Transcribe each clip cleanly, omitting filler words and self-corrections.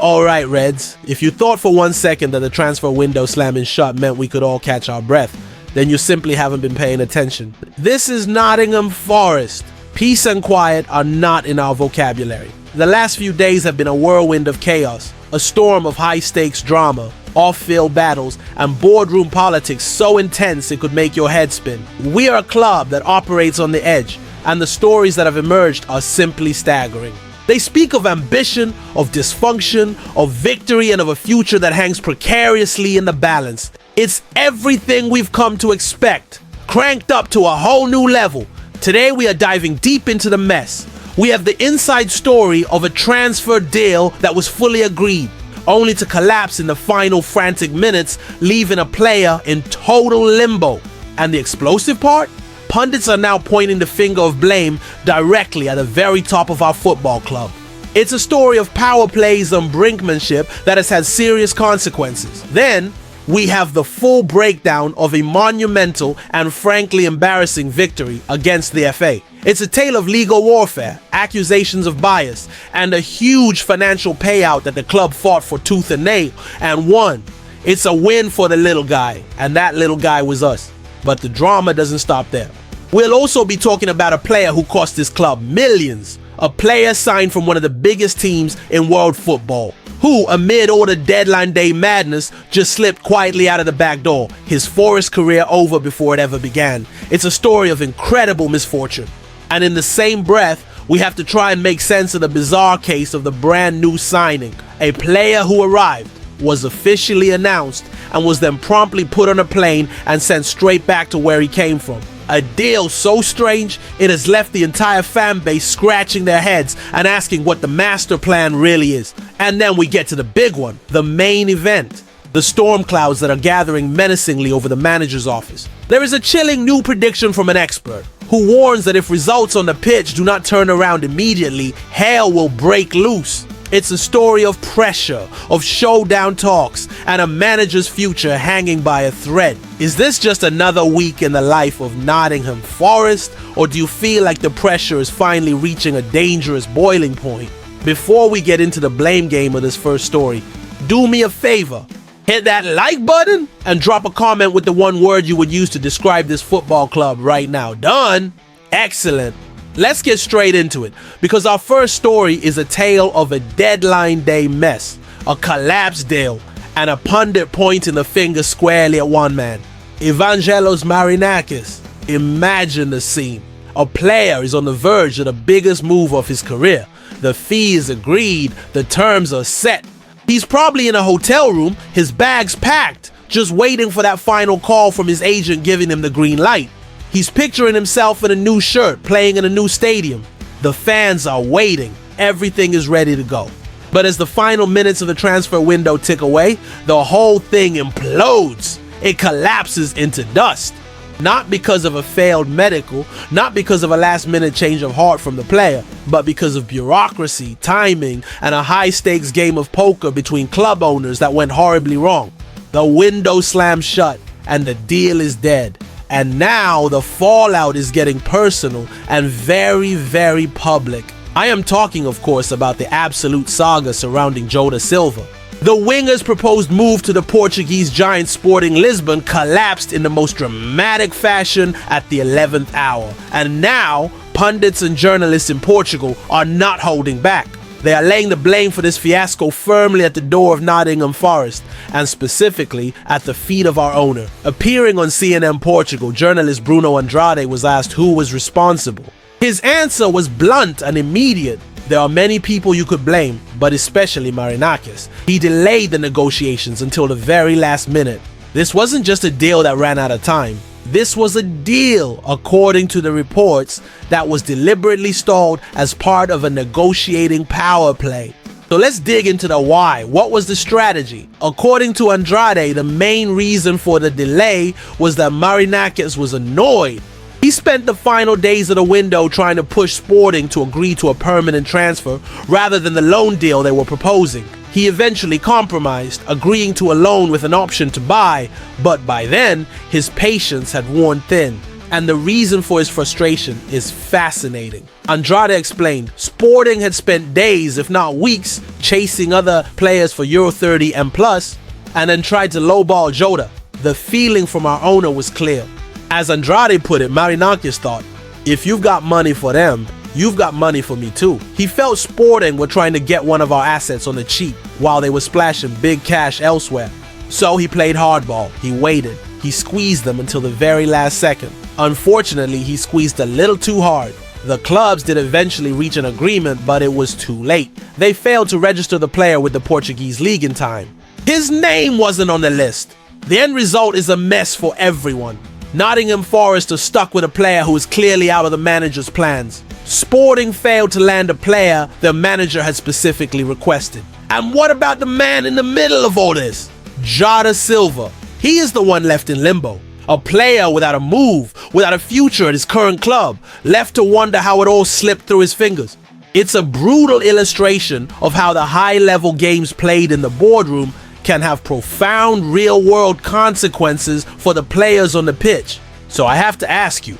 Alright, Reds, if you thought for 1 second that the transfer window slamming shut meant we could all catch our breath, then you simply haven't been paying attention. This is Nottingham Forest. Peace and quiet are not in our vocabulary. The last few days have been a whirlwind of chaos, a storm of high-stakes drama, off-field battles, and boardroom politics so intense it could make your head spin. We are a club that operates on the edge, and the stories that have emerged are simply staggering. They speak of ambition, of dysfunction, of victory, and of a future that hangs precariously in the balance. It's everything we've come to expect, cranked up to a whole new level. Today we are diving deep into the mess. We have the inside story of a transfer deal that was fully agreed, only to collapse in the final frantic minutes, leaving a player in total limbo. And the explosive part? Pundits are now pointing the finger of blame directly at the very top of our football club. It's a story of power plays and brinkmanship that has had serious consequences. Then, we have the full breakdown of a monumental and frankly embarrassing victory against the FA. It's a tale of legal warfare, accusations of bias, and a huge financial payout that the club fought for tooth and nail and won. It's a win for the little guy, and that little guy was us. But the drama doesn't stop there. We'll also be talking about a player who cost this club millions, a player signed from one of the biggest teams in world football, who, amid all the deadline day madness, just slipped quietly out of the back door, his Forest career over before it ever began. It's a story of incredible misfortune. And in the same breath, we have to try and make sense of the bizarre case of the brand new signing, a player who arrived, was officially announced, and was then promptly put on a plane and sent straight back to where he came from. A deal so strange, it has left the entire fan base scratching their heads and asking what the master plan really is. And then we get to the big one, the main event. The storm clouds that are gathering menacingly over the manager's office. There is a chilling new prediction from an expert who warns that if results on the pitch do not turn around immediately, hell will break loose. It's a story of pressure, of showdown talks, and a manager's future hanging by a thread. Is this just another week in the life of Nottingham Forest, or do you feel like the pressure is finally reaching a dangerous boiling point? Before we get into the blame game of this first story, do me a favor. Hit that like button and drop a comment with the one word you would use to describe this football club right now. Done? Excellent. Let's get straight into it, because our first story is a tale of a deadline day mess, a collapsed deal, and a pundit pointing the finger squarely at one man, Evangelos Marinakis. Imagine the scene. A player is on the verge of the biggest move of his career. The fee is agreed, the terms are set. He's probably in a hotel room, his bags packed, just waiting for that final call from his agent giving him the green light. He's picturing himself in a new shirt, playing in a new stadium. The fans are waiting. Everything is ready to go. But as the final minutes of the transfer window tick away, the whole thing implodes. It collapses into dust. Not because of a failed medical, not because of a last-minute change of heart from the player, but because of bureaucracy, timing, and a high-stakes game of poker between club owners that went horribly wrong. The window slams shut, and the deal is dead. And now the fallout is getting personal and very, very public. I am talking, of course, about the absolute saga surrounding Jota Silva. The winger's proposed move to the Portuguese giant Sporting Lisbon collapsed in the most dramatic fashion at the 11th hour. And now, pundits and journalists in Portugal are not holding back. They are laying the blame for this fiasco firmly at the door of Nottingham Forest, and specifically at the feet of our owner. Appearing on CNN Portugal, journalist Bruno Andrade was asked who was responsible. His answer was blunt and immediate. There are many people you could blame, but especially Marinakis. He delayed the negotiations until the very last minute. This wasn't just a deal that ran out of time. This was a deal, according to the reports, that was deliberately stalled as part of a negotiating power play. So let's dig into the why. What was the strategy? According to Andrade, the main reason for the delay was that Marinakis was annoyed. He spent the final days of the window trying to push Sporting to agree to a permanent transfer rather than the loan deal they were proposing. He eventually compromised, agreeing to a loan with an option to buy, but by then, his patience had worn thin. And the reason for his frustration is fascinating. Andrade explained, Sporting had spent days, if not weeks, chasing other players for Euro 30 and plus, and then tried to lowball Jota. The feeling from our owner was clear. As Andrade put it, Marinakis thought, if you've got money for them, you've got money for me too. He felt Sporting were trying to get one of our assets on the cheap while they were splashing big cash elsewhere. So he played hardball. He waited. He squeezed them until the very last second. Unfortunately, he squeezed a little too hard. The clubs did eventually reach an agreement, but it was too late. They failed to register the player with the Portuguese league in time. His name wasn't on the list. The end result is a mess for everyone. Nottingham Forest are stuck with a player who is clearly out of the manager's plans. Sporting failed to land a player the manager had specifically requested. And what about the man in the middle of all this? Jota Silva. He is the one left in limbo. A player without a move, without a future at his current club, left to wonder how it all slipped through his fingers. It's a brutal illustration of how the high-level games played in the boardroom can have profound real-world consequences for the players on the pitch. So I have to ask you,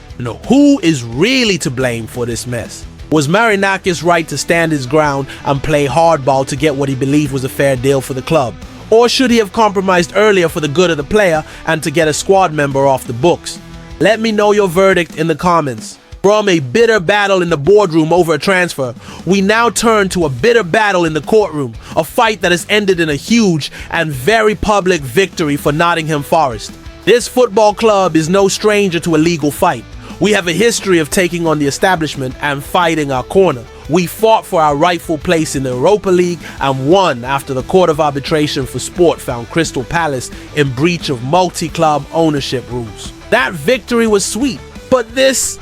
who is really to blame for this mess? Was Marinakis right to stand his ground and play hardball to get what he believed was a fair deal for the club? Or should he have compromised earlier for the good of the player and to get a squad member off the books? Let me know your verdict in the comments. From a bitter battle in the boardroom over a transfer, we now turn to a bitter battle in the courtroom, a fight that has ended in a huge and very public victory for Nottingham Forest. This football club is no stranger to a legal fight. We have a history of taking on the establishment and fighting our corner. We fought for our rightful place in the Europa League and won after the Court of Arbitration for Sport found Crystal Palace in breach of multi-club ownership rules. That victory was sweet, but this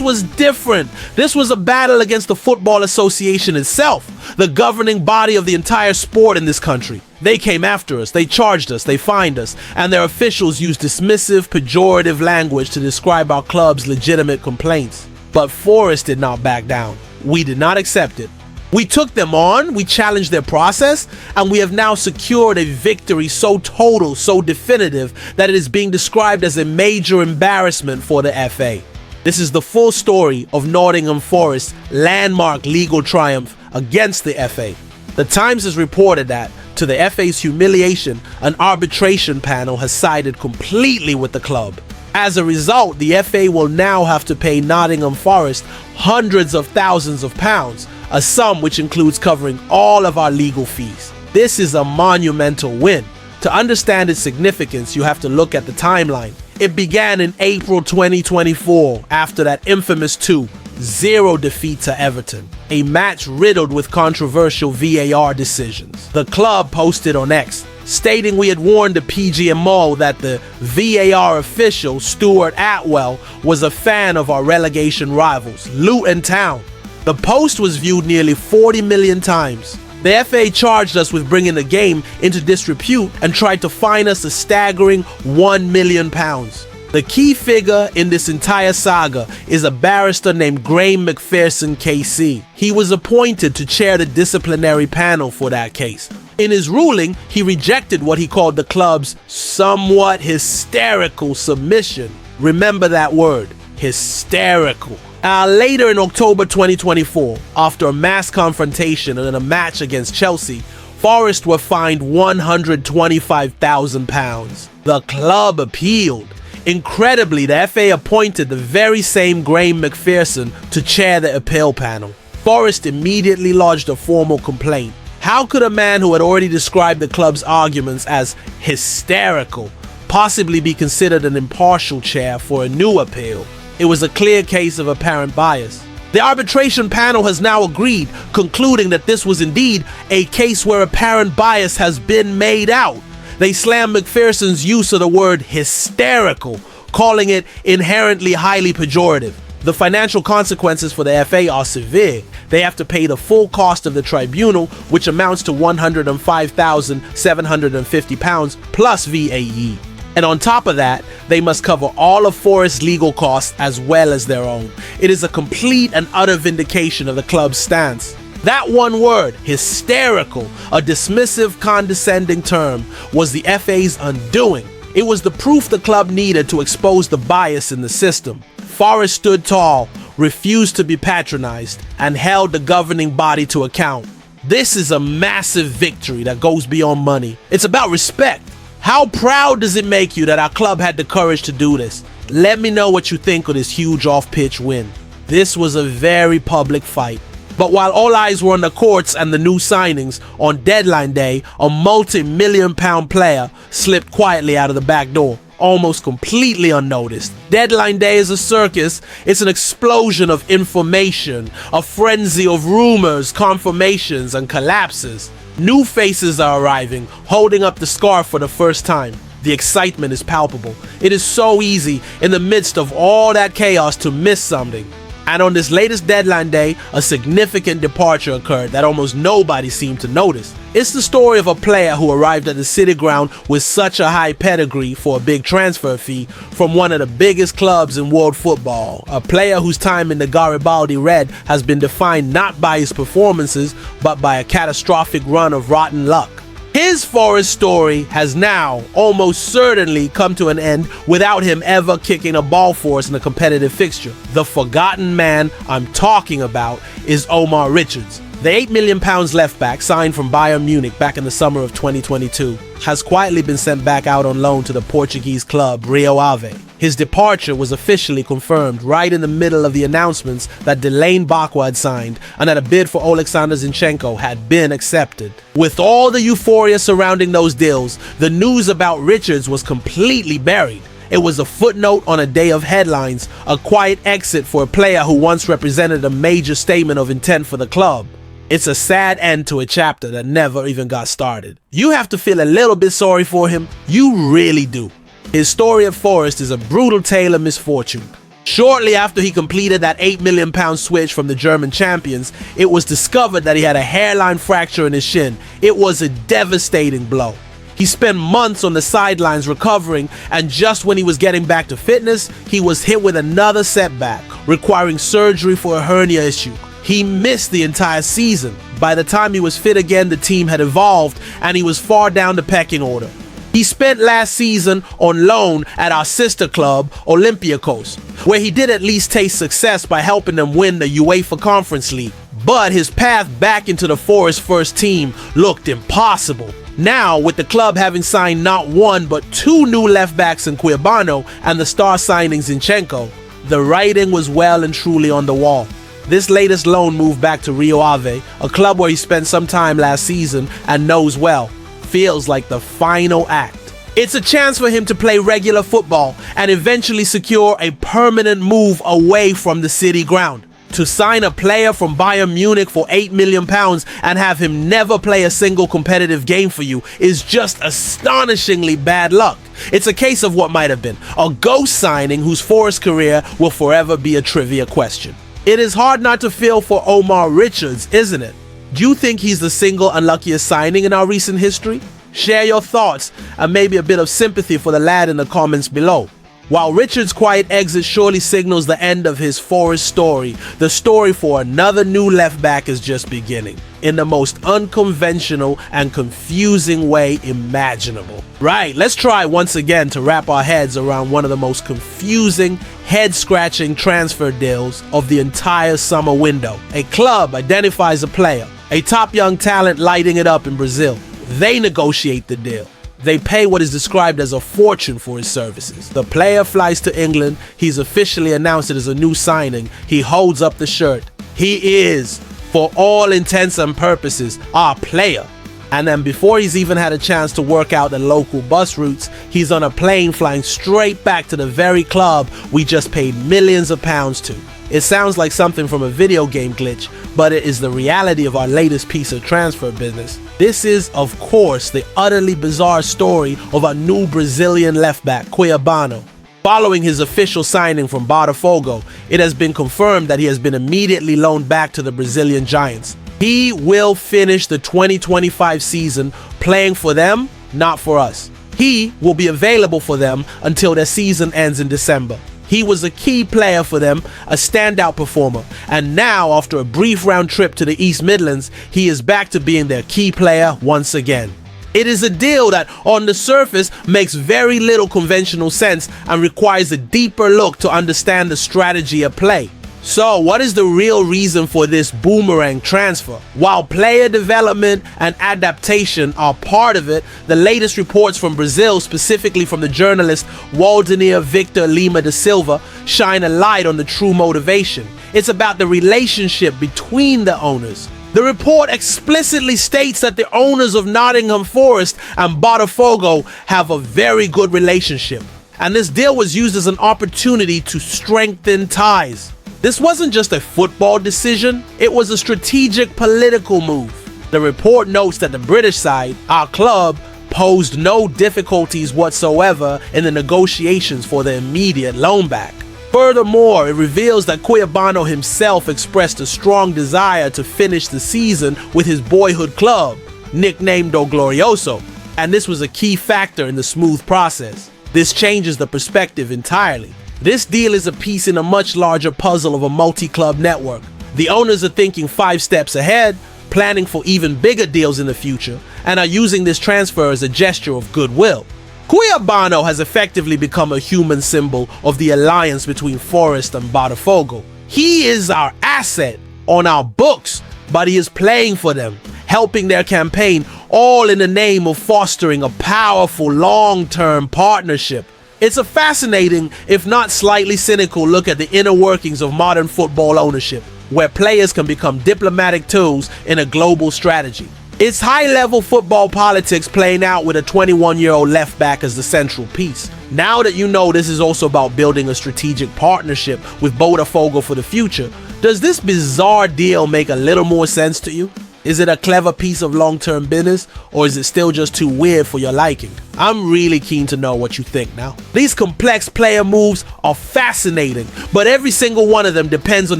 was different. This was a battle against the Football Association itself, the governing body of the entire sport in this country. They came after us, they charged us, they fined us, and their officials used dismissive, pejorative language to describe our club's legitimate complaints. But Forest did not back down. We did not accept it. We took them on, we challenged their process, and we have now secured a victory so total, so definitive, that it is being described as a major embarrassment for the FA. This is the full story of Nottingham Forest's landmark legal triumph against the FA. The Times has reported that, to the FA's humiliation, an arbitration panel has sided completely with the club. As a result, the FA will now have to pay Nottingham Forest hundreds of thousands of pounds, a sum which includes covering all of our legal fees. This is a monumental win. To understand its significance, you have to look at the timeline. It began in April 2024 after that infamous 2-0 defeat to Everton, a match riddled with controversial VAR decisions. The club posted on X, stating we had warned the PGMO that the VAR official, Stuart Atwell, was a fan of our relegation rivals, Luton Town. The post was viewed nearly 40 million times. The FA charged us with bringing the game into disrepute and tried to fine us a staggering £1 million. The key figure in this entire saga is a barrister named Graham McPherson KC. He was appointed to chair the disciplinary panel for that case. In his ruling, he rejected what he called the club's somewhat hysterical submission. Remember that word, hysterical. Later in October 2024, after a mass confrontation and a match against Chelsea, Forest were fined £125,000. The club appealed. Incredibly, the FA appointed the very same Graham McPherson to chair the appeal panel. Forest immediately lodged a formal complaint. How could a man who had already described the club's arguments as hysterical possibly be considered an impartial chair for a new appeal? It was a clear case of apparent bias. The arbitration panel has now agreed, concluding that this was indeed a case where apparent bias has been made out. They slammed McPherson's use of the word hysterical, calling it inherently highly pejorative. The financial consequences for the FA are severe. They have to pay the full cost of the tribunal, which amounts to £105,750 plus VAE. And on top of that, they must cover all of Forest's legal costs as well as their own. It is a complete and utter vindication of the club's stance. That one word, hysterical, a dismissive, condescending term, was the FA's undoing. It was the proof the club needed to expose the bias in the system. Forest stood tall, refused to be patronized, and held the governing body to account. This is a massive victory that goes beyond money. It's about respect. How proud does it make you that our club had the courage to do this? Let me know what you think of this huge off-pitch win. This was a very public fight. But while all eyes were on the courts and the new signings, on deadline day, a multi-million-pound player slipped quietly out of the back door, almost completely unnoticed. Deadline day is a circus. It's an explosion of information, a frenzy of rumors, confirmations, and collapses. New faces are arriving, holding up the scarf for the first time. The excitement is palpable. It is so easy in the midst of all that chaos to miss something. And on this latest deadline day, a significant departure occurred that almost nobody seemed to notice. It's the story of a player who arrived at the City Ground with such a high pedigree for a big transfer fee from one of the biggest clubs in world football. A player whose time in the Garibaldi Red has been defined not by his performances, but by a catastrophic run of rotten luck. His Forest story has now almost certainly come to an end without him ever kicking a ball for us in a competitive fixture. The forgotten man I'm talking about is Omar Richards. The £8 million left back, signed from Bayern Munich back in the summer of 2022, has quietly been sent back out on loan to the Portuguese club Rio Ave. His departure was officially confirmed right in the middle of the announcements that Delaney Bakwa had signed and that a bid for Alexander Zinchenko had been accepted. With all the euphoria surrounding those deals, the news about Richards was completely buried. It was a footnote on a day of headlines, a quiet exit for a player who once represented a major statement of intent for the club. It's a sad end to a chapter that never even got started. You have to feel a little bit sorry for him. You really do. His story at Forest is a brutal tale of misfortune. Shortly after he completed that £8 million switch from the German champions, it was discovered that he had a hairline fracture in his shin. It was a devastating blow. He spent months on the sidelines recovering, and just when he was getting back to fitness, he was hit with another setback, requiring surgery for a hernia issue. He missed the entire season. By the time he was fit again, the team had evolved and he was far down the pecking order. He spent last season on loan at our sister club, Olympiacos, where he did at least taste success by helping them win the UEFA Conference League. But his path back into the Forest first team looked impossible. Now, with the club having signed not one but two new left backs in Cuiabano and the star signing Zinchenko, the writing was well and truly on the wall. This latest loan move back to Rio Ave, a club where he spent some time last season and knows well, feels like the final act. It's a chance for him to play regular football and eventually secure a permanent move away from the City Ground. To sign a player from Bayern Munich for £8 million and have him never play a single competitive game for you is just astonishingly bad luck. It's a case of what might have been, a ghost signing whose Forest career will forever be a trivia question. It is hard not to feel for Omar Richards, isn't it? Do you think he's the single unluckiest signing in our recent history? Share your thoughts and maybe a bit of sympathy for the lad in the comments below. While Richards' quiet exit surely signals the end of his Forest story, the story for another new left back is just beginning, in the most unconventional and confusing way imaginable. Right, let's try once again to wrap our heads around one of the most confusing, head-scratching transfer deals of the entire summer window. A club identifies a player, a top young talent lighting it up in Brazil. They negotiate the deal. They pay what is described as a fortune for his services. The player flies to England. He's officially announced it as a new signing. He holds up the shirt. He is, for all intents and purposes, our player. And then before he's even had a chance to work out the local bus routes, he's on a plane flying straight back to the very club we just paid millions of pounds to. It sounds like something from a video game glitch, but it is the reality of our latest piece of transfer business. This is, of course, the utterly bizarre story of our new Brazilian left back, Cuiabano. Following his official signing from Botafogo, it has been confirmed that he has been immediately loaned back to the Brazilian Giants. He will finish the 2025 season playing for them, not for us. He will be available for them until their season ends in December. He was a key player for them, a standout performer, and now, after a brief round trip to the East Midlands, he is back to being their key player once again. It is a deal that, on the surface, makes very little conventional sense and requires a deeper look to understand the strategy at play. So, what is the real reason for this boomerang transfer? While player development and adaptation are part of it, the latest reports from Brazil, specifically from the journalist Waldemir Victor Lima da Silva, shine a light on the true motivation. It's about the relationship between the owners. The report explicitly states that the owners of Nottingham Forest and Botafogo have a very good relationship, and this deal was used as an opportunity to strengthen ties. This wasn't just a football decision, it was a strategic political move. The report notes that the British side, our club, posed no difficulties whatsoever in the negotiations for the immediate loan back. Furthermore, it reveals that Cuiabano himself expressed a strong desire to finish the season with his boyhood club, nicknamed O Glorioso, and this was a key factor in the smooth process. This changes the perspective entirely. This deal is a piece in a much larger puzzle of a multi-club network. The owners are thinking 5 steps ahead, planning for even bigger deals in the future, and are using this transfer as a gesture of goodwill. Cuiabano has effectively become a human symbol of the alliance between Forest and Botafogo. He is our asset on our books, but he is playing for them, helping their campaign, all in the name of fostering a powerful long-term partnership. It's a fascinating, if not slightly cynical, look at the inner workings of modern football ownership, where players can become diplomatic tools in a global strategy. It's high-level football politics playing out with a 21-year-old left back as the central piece. Now that you know this is also about building a strategic partnership with Botafogo for the future, does this bizarre deal make a little more sense to you? Is it a clever piece of long-term business, or is it still just too weird for your liking? I'm really keen to know what you think now. These complex player moves are fascinating, but every single one of them depends on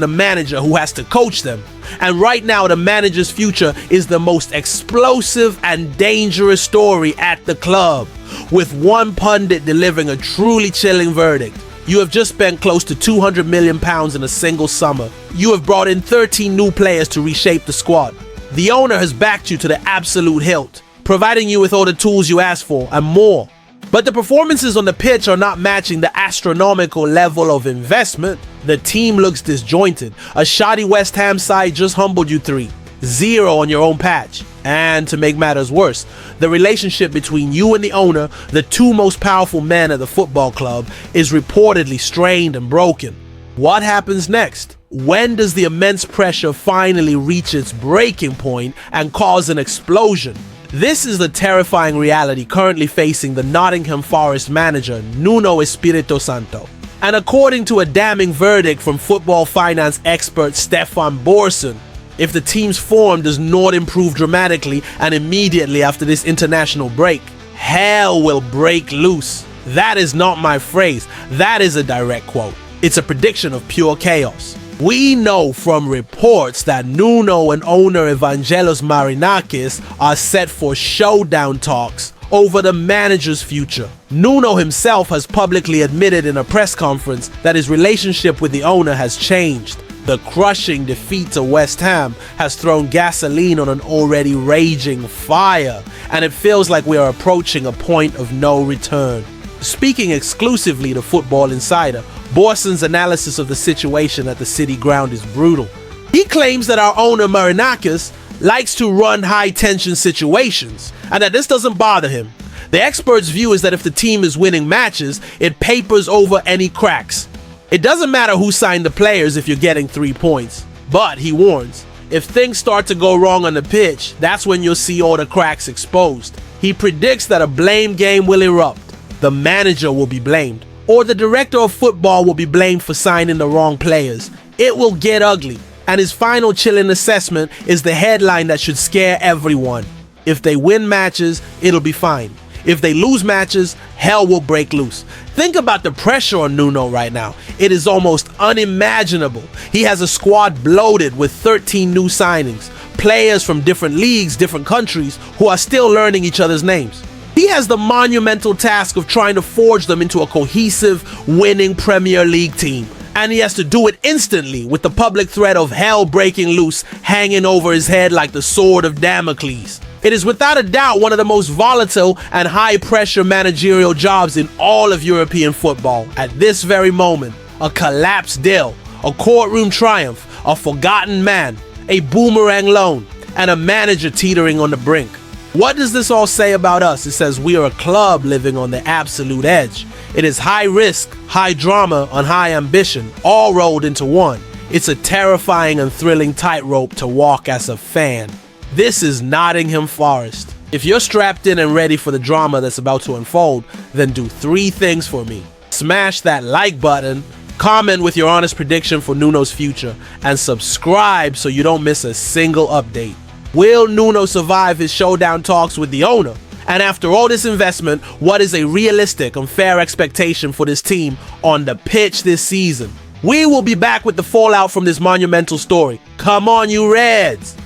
the manager who has to coach them. And right now, the manager's future is the most explosive and dangerous story at the club, with one pundit delivering a truly chilling verdict. You have just spent close to £200 million in a single summer. You have brought in 13 new players to reshape the squad. The owner has backed you to the absolute hilt, providing you with all the tools you asked for and more. But the performances on the pitch are not matching the astronomical level of investment. The team looks disjointed. A shoddy West Ham side just humbled you 3-0 on your own patch. And to make matters worse, the relationship between you and the owner, the two most powerful men at the football club, is reportedly strained and broken. What happens next? When does the immense pressure finally reach its breaking point and cause an explosion? This is the terrifying reality currently facing the Nottingham Forest manager, Nuno Espirito Santo. And according to a damning verdict from football finance expert Stefan Borson, if the team's form does not improve dramatically and immediately after this international break, hell will break loose. That is not my phrase, that is a direct quote. It's a prediction of pure chaos. We know from reports that Nuno and owner Evangelos Marinakis are set for showdown talks over the manager's future. Nuno himself has publicly admitted in a press conference that his relationship with the owner has changed. The crushing defeat to West Ham has thrown gasoline on an already raging fire, and it feels like we are approaching a point of no return. Speaking exclusively to Football Insider, Borson's analysis of the situation at the City ground is brutal. He claims that our owner Marinakis likes to run high-tension situations, and that this doesn't bother him. The expert's view is that if the team is winning matches, it papers over any cracks. It doesn't matter who signed the players if you're getting 3 points. But, he warns, if things start to go wrong on the pitch, that's when you'll see all the cracks exposed. He predicts that a blame game will erupt. The manager will be blamed, or the director of football will be blamed for signing the wrong players. It will get ugly, and his final chilling assessment is the headline that should scare everyone. If they win matches, it'll be fine. If they lose matches, hell will break loose. Think about the pressure on Nuno right now. It is almost unimaginable. He has a squad bloated with 13 new signings, players from different leagues, different countries, who are still learning each other's names. He has the monumental task of trying to forge them into a cohesive, winning Premier League team. And he has to do it instantly, with the public threat of hell breaking loose hanging over his head like the sword of Damocles. It is without a doubt one of the most volatile and high-pressure managerial jobs in all of European football. At this very moment, a collapsed deal, a courtroom triumph, a forgotten man, a boomerang loan, and a manager teetering on the brink. What does this all say about us? It says we are a club living on the absolute edge. It is high risk, high drama, and high ambition, all rolled into one. It's a terrifying and thrilling tightrope to walk as a fan. This is Nottingham Forest. If you're strapped in and ready for the drama that's about to unfold, then do 3 things for me. Smash that like button, comment with your honest prediction for Nuno's future, and subscribe so you don't miss a single update. Will Nuno survive his showdown talks with the owner? And after all this investment, what is a realistic and fair expectation for this team on the pitch this season? We will be back with the fallout from this monumental story. Come on, you Reds!